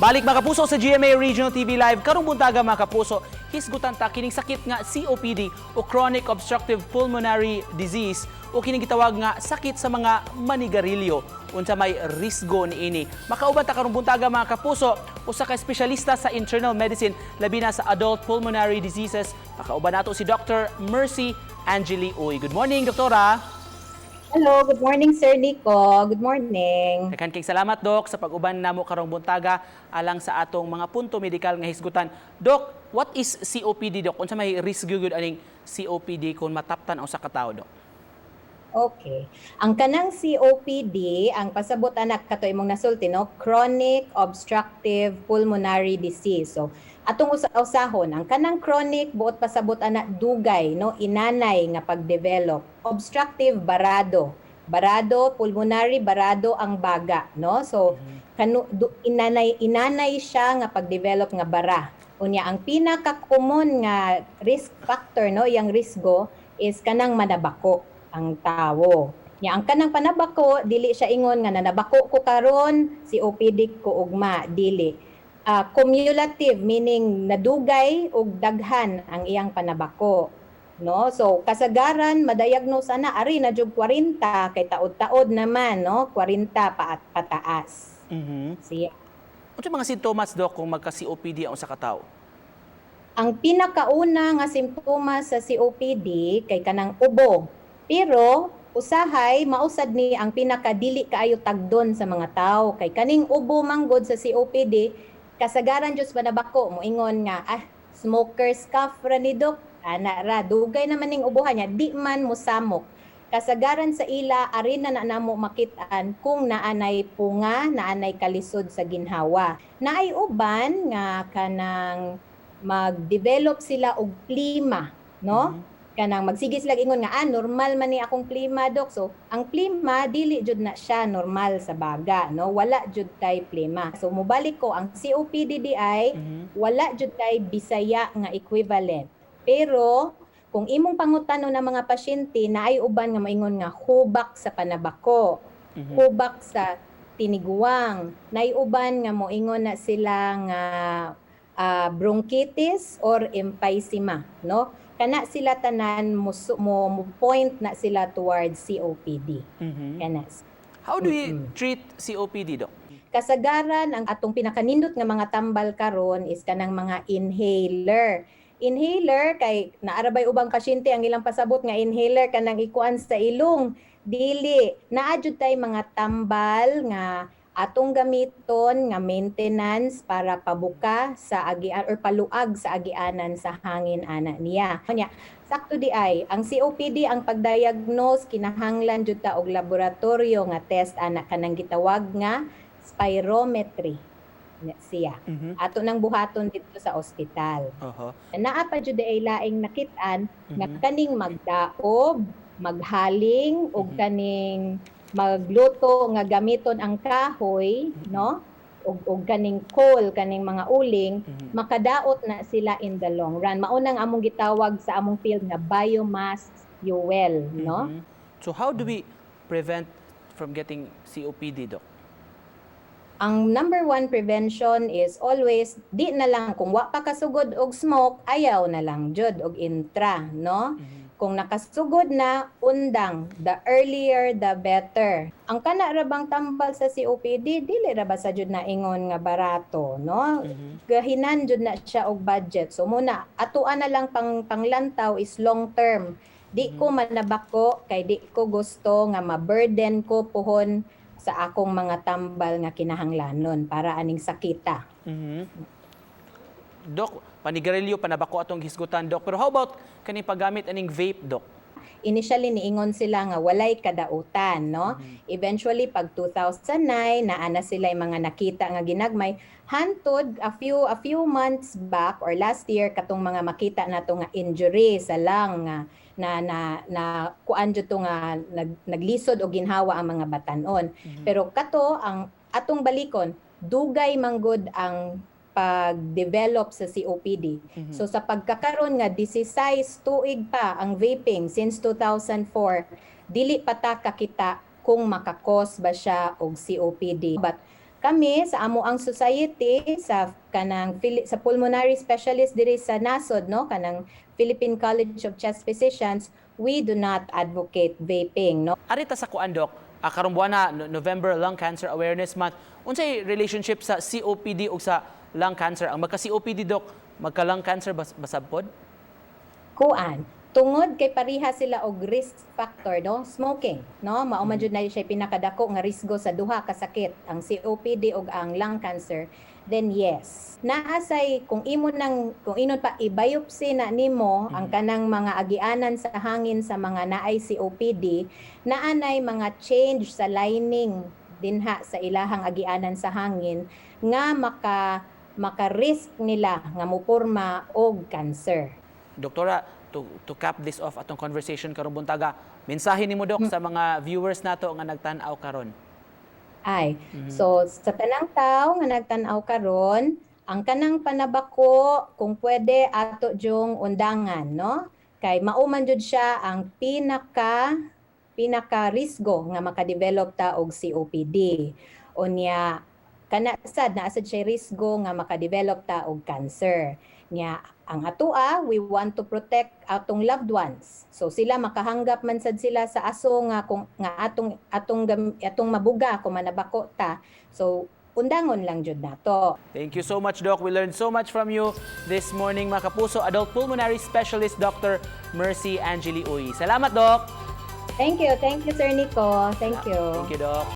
Balik mga kapuso sa GMA Regional TV Live karong buntaga mga kapuso, hisgutan ta kining sakit nga COPD o chronic obstructive pulmonary disease o kining gitawag nga sakit sa mga manigarilyo unsa may risgo niini. Makauban ta karong buntaga mga kapuso usa ka espesyalista sa internal medicine labi na sa adult pulmonary diseases. Makauban nato si Dr. Mercy Angeli Uy. Good morning, doktora. Hello, good morning Sir Nico. Good morning. Daghang kay salamat Dok sa pag-uban namo karong buntaga alang sa atong mga punto medikal nga hisgutan. Dok, what is COPD Dok? Unsa may risk gyud aning COPD kung mataptan ang usa ka tawo Dok? Okay. Ang kanang COPD, ang pasabot anak kato imong nasulti no, chronic obstructive pulmonary disease. So, atong usahon ang kanang chronic buot pasabot anak dugay no, inanay nga pag-develop. Obstructive barado. Barado pulmonary barado ang baga no. So, inanay siya nga pag-develop nga bara. Unya ang pinaka-common nga risk factor no, yang risgo is kanang manabako ang tawo. Nya ang kanang panabako dili siya ingon nga nanabako ko karon COPD ko ugma, dili. Cumulative meaning nadugay og daghan ang iyang panabako. No? So kasagaran madiagnose ana ari na jud 40 kay taod-taod naman no, 40 pataas. Siya. Unsa mga sintomas Dok kung magka-COPD ang usa ka tawo? Ang pinakauna nga simptomas sa COPD kay kanang ubo. Pero usahay mausad ni ang pinakadili kaayo tagdon sa mga tao kay kaning ubo manggod sa COPD kasagaran jud panabako moingon nga smoker's cough ra ni Dok ana ra dugay naman ning ubuhan niya di man mosamok kasagaran sa ila ari na namo makit-an kung naanay punga naanay kalisod sa ginhawa naay uban nga kanang mag-develop sila og plima no kanang magsige sila ingon nga normal man ni akong plima Dok. So ang plima dili jud na siya normal sa baga no, wala jud kay plima. So mobalik ko ang COPD di ay wala jud kay Bisaya nga equivalent. Pero kung imong pangutano ng mga pasyente na ay uban nga moingon nga hubak sa panabako, hubak sa tiniguang, naay uban nga moingon na sila nga bronchitis or emphysema no. Kana sila tanan mo point na sila towards COPD. Kanas. How do we treat COPD Dok? Kasagaran ang atong pinakanindot nga mga tambal karon is kanang mga inhaler. Inhaler kay naarabay ubang pasyente ang ilang pasabot nga inhaler kanang ikuan sa ilong. Dili naa jud tay mga tambal nga atong gamiton nga maintenance para pabuka sa agian or paluag sa agianan sa hangin ana niya. Kanya sakto di ay ang COPD ang pagdiagnose kinahanglan jud ta og laboratorio nga test ana kanang gitawag nga spirometry siya. Ato nang buhaton dito sa ospital. Naa pa jud ay laing nakit-an nga kaning magdaob, maghaling og kaning magluto nga gamiton ang kahoy no og kaning coal kaning mga uling makadaot na sila in the long run maunang among gitawag sa among field nga biomass fuel no. So how do we prevent from getting COPD Dok? Ang number one prevention is always di na lang kung wa pa kasugod og smoke ayaw na lang jud og intra no. Kung nakasugod na, undang, the earlier the better. Ang kana ra bang tambal sa COPD, dili ra ba sa jud na ingon nga barato, no? Gahinan jud na siya og budget. So muna atuan na lang panglantaw is long term. Di ko manabako kay di ko gusto nga ma-burden ko puhon sa akong mga tambal nga kinahanglanon para aning sakita. Dok, panigarilyo, panabako atong hisgutan, Dok. Pero how about kaning paggamit aning vape, Dok? Initially niingon sila nga walay kadautan no. Eventually pag 2009 naana sila yung mga nakita nga ginagmay hantod a few months back or last year katong mga makita nato nga injury sa lung nga na kuan jud to nga naglisod o ginhawa ang mga batan-on. Pero kato ang atong balikon dugay manggod ang pag-develop sa COPD. So sa pagkakaroon nga 16 tuig pa ang vaping since 2004, dili pa ta kakita kung makakos ba siya og COPD. But kami sa amo ang society sa sa pulmonary specialist diri sa nasod, no, kanang Philippine College of Chest Physicians, we do not advocate vaping, no. Arita sa kuan Dok, karong buwan na November Lung Cancer Awareness Month. Unsay relationship sa COPD ug sa lung cancer? Ang magka-COPD Dok, magka-lung cancer basab pod? Kuan, tungod kay pareha sila og risk factor, no, smoking, no, mao man jud na siya pinakadako nga risgo sa duha ka sakit, ang COPD ug ang lung cancer. Then yes, naasay kung inon pa i-biopsy na nimo ang kanang mga agianan sa hangin sa mga naay COPD, naanay mga change sa lining dinha sa ilahang agianan sa hangin nga maka-risk nila nga moporma og cancer. Doktora, to cap this off atong conversation karong buntaga, mensahe nimo Dok sa mga viewers nato nga nagtan-aw karon. So sa tanang tao nga nagtan-aw karon, ang kanang panabako kung pwede ato jung undangan, no? Kay mauman jud siya ang pinaka risgo nga makadevelop ta og COPD. Unya kana sad siya risgo nga makadevelop ta og cancer. Nya ang atoa, we want to protect atong loved ones. So sila makahanggap man sad sila sa aso nga kung nga atong mabuga kung manabako ta. So undangon lang jud nato. Thank you so much, Doc. We learned so much from you this morning, mga kapuso. Adult Pulmonary Specialist Dr. Mercy Angeli Uy. Salamat, Doc. Thank you, Sir Nico. Thank you. Thank you, Doc.